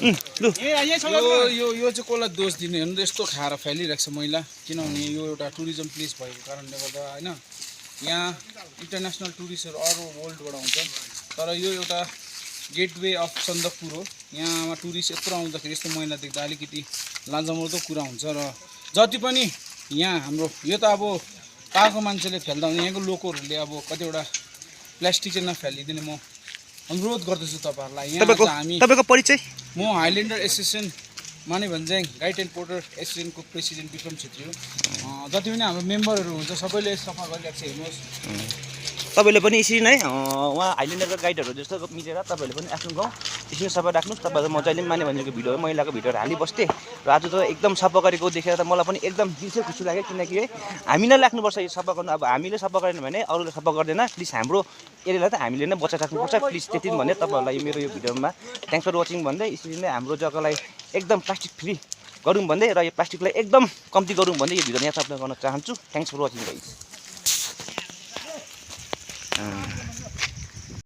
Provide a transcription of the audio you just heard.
लु यो चाहिँ कसलाई दोष दिने हेर्नु यस्तो खाएर फैलिरहेको छ मैला किनभने यो एउटा टुरिज्म प्लेस भएको कारणले गर्दा होइन यहाँ इन्टरनेसनल टुरिस्टहरू अरू वर्ल्डबाट आउँछ तर यो एउटा गेटवे अफ सन्दकपुर हो यहाँमा टुरिस्ट यत्रो आउँदाखेरि यस्तो मैला देख्दा अलिकति लाजमर्दो कुरा हुन्छ र जति पनि यहाँ हाम्रो यो त अब पाएको मान्छेले फ्याल्दा हुने यहाँको लोकहरूले अब कतिवटा प्लास्टिक चाहिँ नफ्यालिदिने म अनुरोध गर्दछु तपाईँहरूलाई यहाँ हामी तपाईँको परिचय म हाइल्यान्डर एसोसिएसन माने भन्ज्याङ गाइड एन्ड पोर्टर एसोसिएसनको प्रेसिडेन्ट विक्रम छेत्री हो जति पनि हाम्रो मेम्बरहरू हुन्छ सबैले सफा गरिरहेको छ हेर्नुहोस् तपाईँले पनि यसरी नै उहाँ हाइल्यान्डरको गाइडहरू जस्तो मिलेर तपाईँहरूले पनि आफ्नो गाउँ यसरी सफा राख्नुहोस्। तपाईँहरू मजाले माने भनेको भिडियो मैलाको भिडियोहरू हालिबस्थेँ र आज त एकदम सफा गरेको देखेर त मलाई पनि एकदम दिल चाहिँ खुसी लाग्यो किनकि है हामी नै लाग्नुपर्छ यो सफा गर्नु। अब हामीले सफा गरेन भने अरूले सफा गर्दैन। प्लिज हाम्रो एरियालाई त हामीले नै बचाइ राख्नुपर्छ। प्लिज त्यति भन्दै तपाईँहरूलाई मेरो यो भिडियोमा थ्याङ्क्स फर वाचिङ भन्दै यसरी नै हाम्रो जग्गालाई एकदम प्लास्टिक फ्री गरौँ भन्दै र यो प्लास्टिकलाई एकदम कम्ती गरौँ भन्दै यो भिडियो यहाँ सप्लाई गर्न चाहन्छु। Thanks for watching guys.